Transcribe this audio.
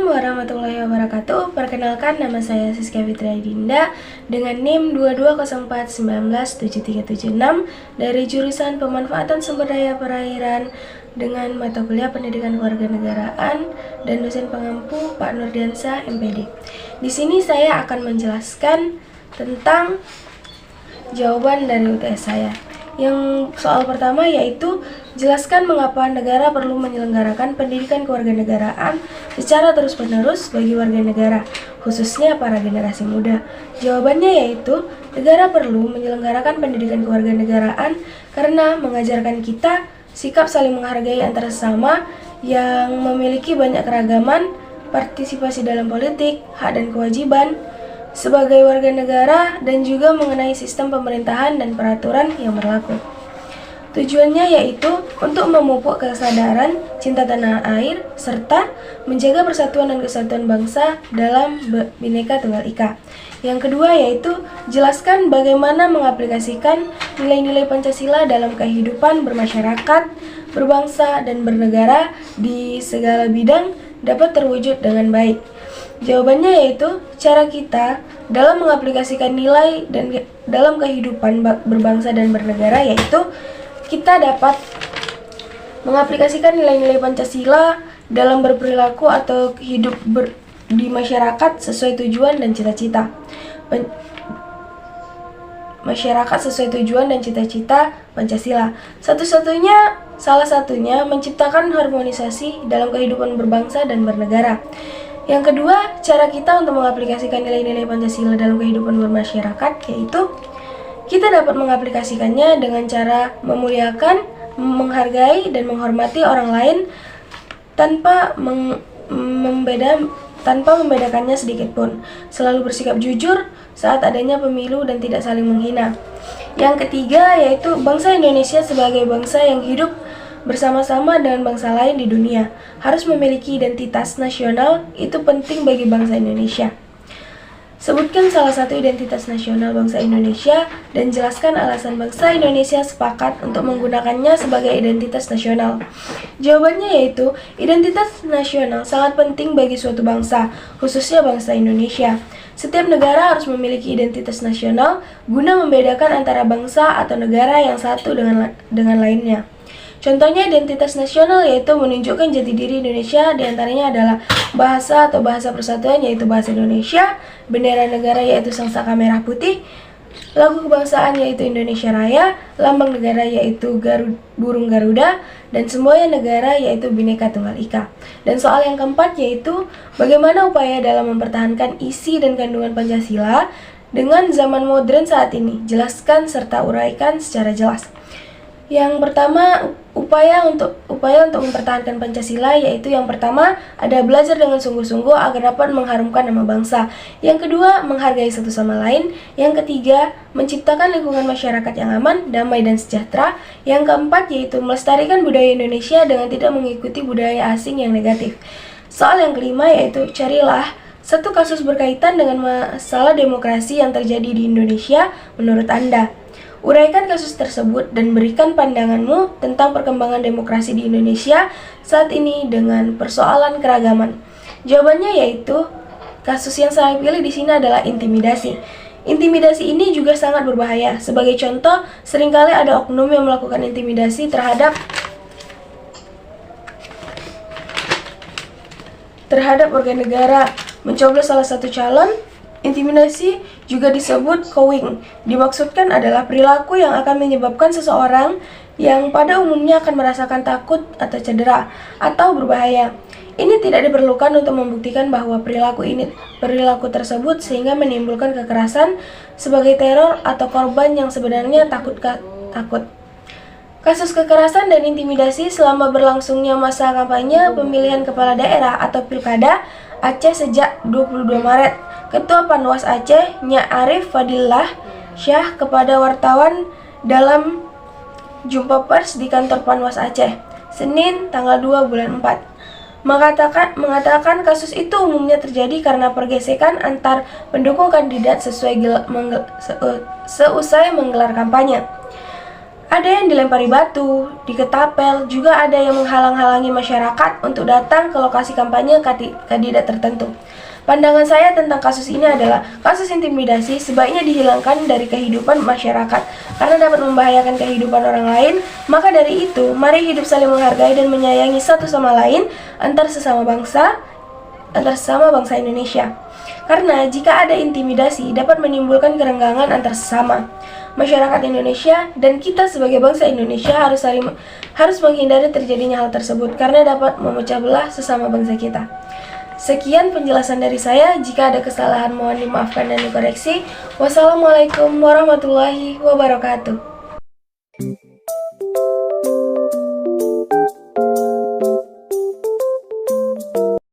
Assalamualaikum warahmatullahi wabarakatuh. Perkenalkan, nama saya Siska Fitria Dinda dengan NIM 2204197376 dari jurusan Pemanfaatan Sumber Daya Perairan dengan mata kuliah Pendidikan Kewarganegaraan dan dosen pengampu Pak Nurdiansyah MPD. Di sini saya akan menjelaskan tentang jawaban dari UTS saya. Yang soal pertama yaitu jelaskan mengapa negara perlu menyelenggarakan pendidikan kewarganegaraan secara terus-menerus bagi warga negara, khususnya para generasi muda. Jawabannya yaitu negara perlu menyelenggarakan pendidikan kewarganegaraan karena mengajarkan kita sikap saling menghargai antar sesama yang memiliki banyak keragaman, partisipasi dalam politik, hak dan kewajiban sebagai warga negara, dan juga mengenai sistem pemerintahan dan peraturan yang berlaku. Tujuannya yaitu untuk memupuk kesadaran cinta tanah air serta menjaga persatuan dan kesatuan bangsa dalam Bhinneka Tunggal Ika. Yang kedua yaitu jelaskan bagaimana mengaplikasikan nilai-nilai Pancasila dalam kehidupan bermasyarakat, berbangsa, dan bernegara di segala bidang dapat terwujud dengan baik. Jawabannya yaitu cara kita dalam mengaplikasikan nilai dan dalam kehidupan berbangsa dan bernegara yaitu kita dapat mengaplikasikan nilai-nilai Pancasila dalam berperilaku atau hidup di masyarakat sesuai tujuan dan cita-cita. Masyarakat sesuai tujuan dan cita-cita Pancasila. Salah satunya menciptakan harmonisasi dalam kehidupan berbangsa dan bernegara. Yang kedua, cara kita untuk mengaplikasikan nilai-nilai Pancasila dalam kehidupan bermasyarakat yaitu kita dapat mengaplikasikannya dengan cara memuliakan, menghargai, dan menghormati orang lain tanpa membedakannya sedikit pun. Selalu bersikap jujur saat adanya pemilu dan tidak saling menghina. Yang ketiga yaitu bangsa Indonesia sebagai bangsa yang hidup bersama-sama dengan bangsa lain di dunia harus memiliki identitas nasional, itu penting bagi bangsa Indonesia. Sebutkan salah satu identitas nasional bangsa Indonesia dan jelaskan alasan bangsa Indonesia sepakat untuk menggunakannya sebagai identitas nasional. Jawabannya yaitu identitas nasional sangat penting bagi suatu bangsa, khususnya bangsa Indonesia. Setiap negara harus memiliki identitas nasional guna membedakan antara bangsa atau negara yang satu dengan lainnya. Contohnya identitas nasional yaitu menunjukkan jati diri Indonesia, diantaranya adalah bahasa atau bahasa persatuan yaitu bahasa Indonesia, bendera negara yaitu sangsaka merah putih, lagu kebangsaan yaitu Indonesia Raya, lambang negara yaitu burung Garuda, dan semboyan negara yaitu Bhinneka Tunggal Ika. Dan soal yang keempat yaitu bagaimana upaya dalam mempertahankan isi dan kandungan Pancasila dengan zaman modern saat ini. Jelaskan serta uraikan secara jelas. Yang pertama, upaya untuk mempertahankan Pancasila yaitu yang pertama ada belajar dengan sungguh-sungguh agar dapat mengharumkan nama bangsa. Yang kedua, menghargai satu sama lain. Yang ketiga, menciptakan lingkungan masyarakat yang aman, damai, dan sejahtera. Yang keempat yaitu melestarikan budaya Indonesia dengan tidak mengikuti budaya asing yang negatif. Soal yang kelima yaitu carilah satu kasus berkaitan dengan masalah demokrasi yang terjadi di Indonesia menurut Anda. Uraikan kasus tersebut dan berikan pandanganmu tentang perkembangan demokrasi di Indonesia saat ini dengan persoalan keragaman. Jawabannya yaitu kasus yang saya pilih di sini adalah intimidasi. Intimidasi ini juga sangat berbahaya. Sebagai contoh, seringkali ada oknum yang melakukan intimidasi terhadap warga negara, mencoblos salah satu calon. Intimidasi juga disebut cowing. Dimaksudkan adalah perilaku yang akan menyebabkan seseorang yang pada umumnya akan merasakan takut atau cedera atau berbahaya. Ini tidak diperlukan untuk membuktikan bahwa perilaku tersebut sehingga menimbulkan kekerasan sebagai teror atau korban yang sebenarnya takut. Kasus kekerasan dan intimidasi selama berlangsungnya masa kampanye pemilihan kepala daerah atau pilkada Aceh sejak 22 Maret. Ketua Panwas Aceh, Nyak Arif Fadillah Syah kepada wartawan dalam jumpa pers di kantor Panwas Aceh, Senin tanggal 2 bulan 4. Mengatakan kasus itu umumnya terjadi karena pergesekan antar pendukung kandidat seusai menggelar kampanye. Ada yang dilempari batu, diketapel, juga ada yang menghalang-halangi masyarakat untuk datang ke lokasi kampanye kandidat tertentu. Pandangan saya tentang kasus ini adalah kasus intimidasi sebaiknya dihilangkan dari kehidupan masyarakat karena dapat membahayakan kehidupan orang lain. Maka dari itu, mari hidup saling menghargai dan menyayangi satu sama lain antar sesama bangsa Indonesia. Karena jika ada intimidasi dapat menimbulkan kerenggangan antar sesama. Masyarakat Indonesia dan kita sebagai bangsa Indonesia harus menghindari terjadinya hal tersebut karena dapat memecah belah sesama bangsa kita. Sekian penjelasan dari saya. Jika ada kesalahan mohon dimaafkan dan dikoreksi. Wassalamualaikum warahmatullahi wabarakatuh.